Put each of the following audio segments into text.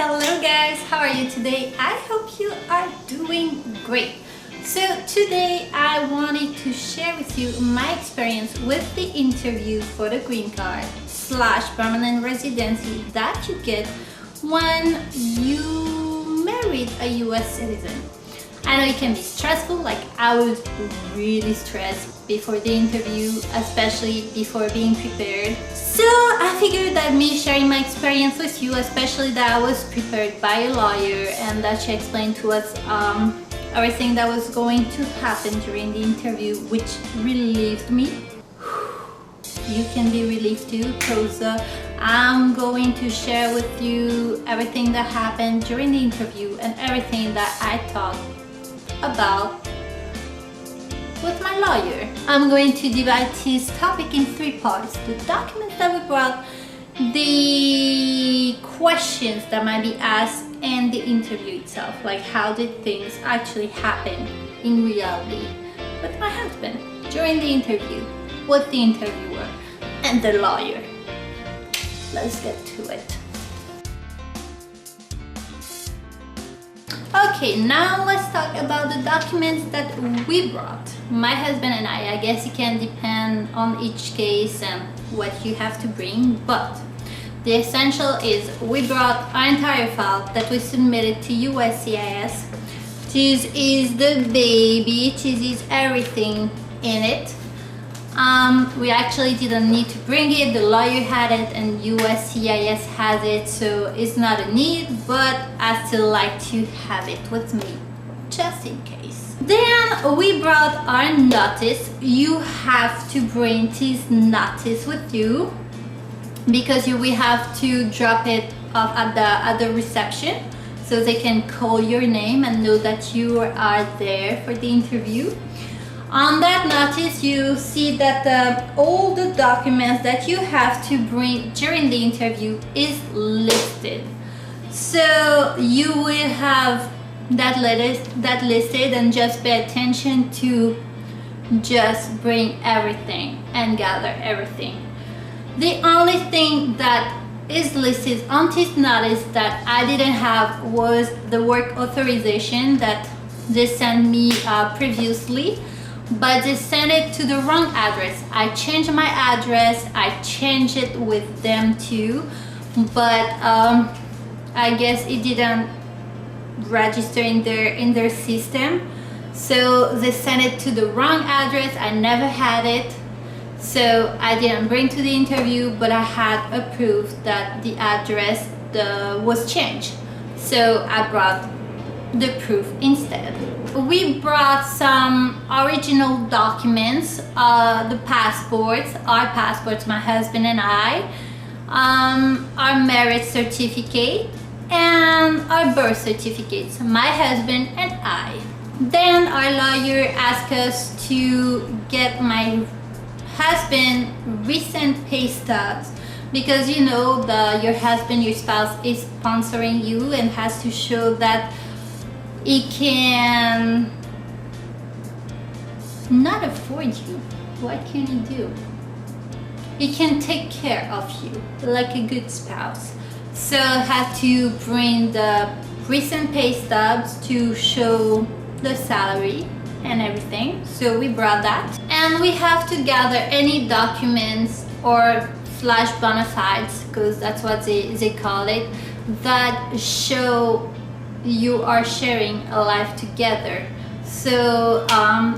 Hello guys, how are you today? I hope you are doing great. So today I wanted to share with you my experience with the interview for the green card / permanent residency that you get when you married a US citizen. I know it can be stressful, like I was really stressed before the interview, especially before being prepared. So I figured that me sharing my experience with you, especially that I was prepared by a lawyer and that she explained to us everything that was going to happen during the interview, which relieved me. You can be relieved too, because I'm going to share with you everything that happened during the interview and everything that I thought about with my lawyer. I'm going to divide this topic in 3 parts: the documents that we brought, the questions that might be asked, and the interview itself, like how did things actually happen in reality with my husband during the interview, with the interviewer and the lawyer. Let's get to it. Okay, now let's talk about the documents that we brought, my husband and I guess it can depend on each case and what you have to bring, but the essential is we brought our entire file that we submitted to USCIS. This is the baby, this is everything in it. We actually didn't need to bring it, the lawyer had it and USCIS has it, so it's not a need, but I still like to have it with me, just in case. Then we brought our notice. You have to bring this notice with you because we have to drop it off at the reception so they can call your name and know that you are there for the interview. On that notice, you see that all the documents that you have to bring during the interview is listed. So you will have that listed and just pay attention to just bring everything and gather everything. The only thing that is listed on this notice that I didn't have was the work authorization that they sent me previously, but they sent it to the wrong address. I changed my address, I changed it with them too, but I guess it didn't register in their system, so they sent it to the wrong address. I never had it, so I didn't bring to the interview, but I had a proof that the address was changed, so I brought the proof instead. We brought some original documents, the passports, our passports, my husband and I, our marriage certificate, and our birth certificates, my husband and I. Then our lawyer asked us to get my husband recent pay stubs, because you know your husband, your spouse is sponsoring you and has to show that he can not afford you. What can he do? He can take care of you like a good spouse. So have to bring the recent pay stubs to show the salary and everything. So we brought that. And we have to gather any documents or / bona fides, because that's what they call it, that show you are sharing a life together. So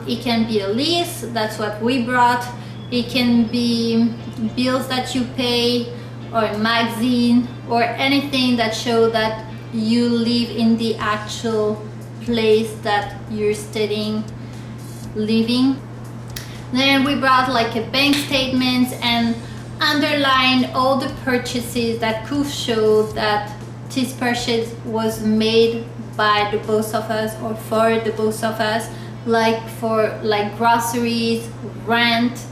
it can be a lease, that's what we brought. It can be bills that you pay, or a magazine, or anything that show that you live in the actual place that you're studying, living. Then we brought like a bank statement and underlined all the purchases that could show that this purchase was made by the both of us or for the both of us, like for groceries, rent,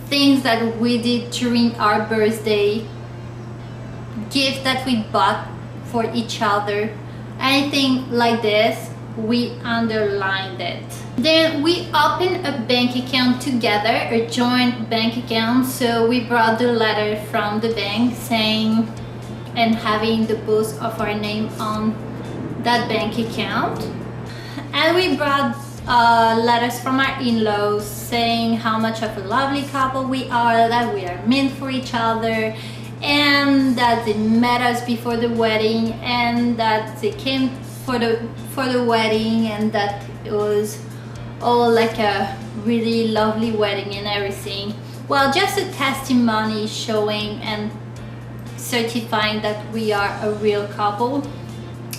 things that we did during our birthday, gifts that we bought for each other, anything like this, we underlined it. Then we opened a bank account together, a joint bank account, so we brought the letter from the bank saying and having the both of our name on that bank account. And we brought letters from our in-laws saying how much of a lovely couple we are, that we are meant for each other, and that they met us before the wedding, and that they came for the wedding, and that it was all like a really lovely wedding and everything. Well, just a testimony showing and certifying that we are a real couple.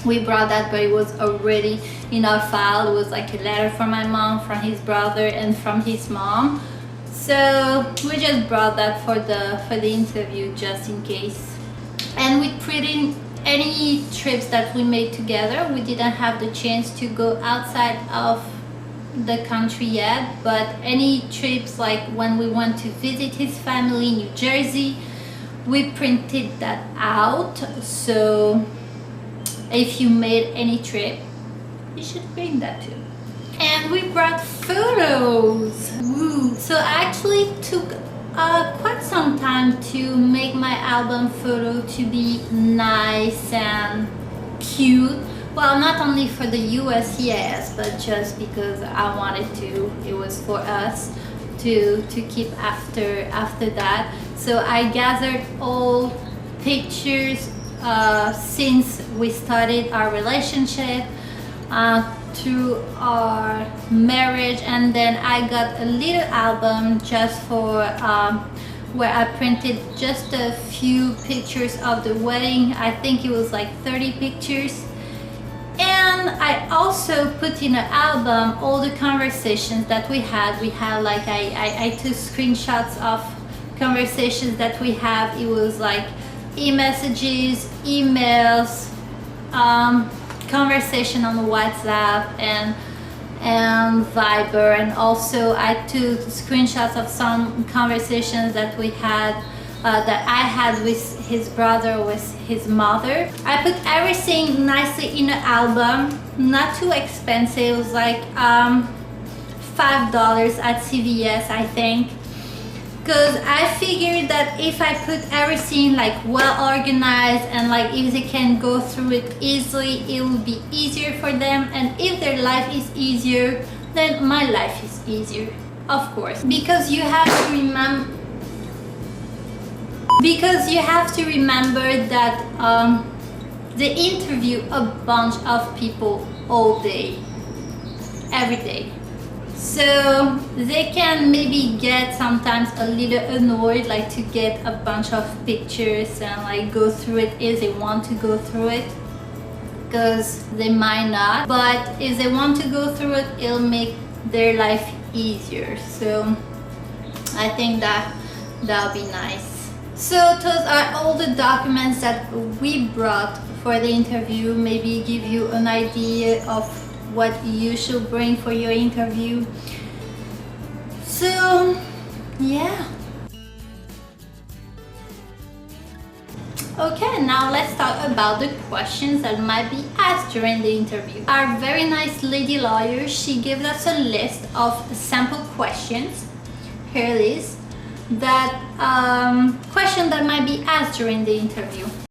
We brought that, but it was already in our file. It was like a letter from my mom, from his brother, and from his mom. So we just brought that for the interview just in case. And with any trips that we made together, we didn't have the chance to go outside of the country yet, but any trips like when we went to visit his family in New Jersey, we printed that out. So if you made any trip, you should bring that too. And we brought photos. Woo. So I actually took quite some time to make my album photo to be nice and cute. Well, not only for the USCIS, but just because I wanted to. It was for us to keep after that. So I gathered all pictures since we started our relationship through our marriage, and then I got a little album just for where I printed just a few pictures of the wedding. I think it was like 30 pictures. And I also put in an album all the conversations that we had. Like I took screenshots of conversations that we have. It was like e-messages, emails, conversation on WhatsApp and Viber, and also I took screenshots of some conversations that we had that I had with his brother, with his mother. I put everything nicely in an album, not too expensive. It was like $5 at CVS, I think, because I figured that if I put everything like well organized and like if they can go through it easily, it will be easier for them. And if their life is easier, then my life is easier, of course, because you have to remember that they interview a bunch of people all day, every day. So they can maybe get sometimes a little annoyed, like to get a bunch of pictures and like go through it if they want to go through it, because they might not. But if they want to go through it, it'll make their life easier. So I think that'll be nice. So those are all the documents that we brought for the interview. Maybe give you an idea of what you should bring for your interview. So yeah. Okay, now let's talk about the questions that might be asked during the interview. Our very nice lady lawyer, she gave us a list of sample questions. Here it is. That question that might be asked during the interview.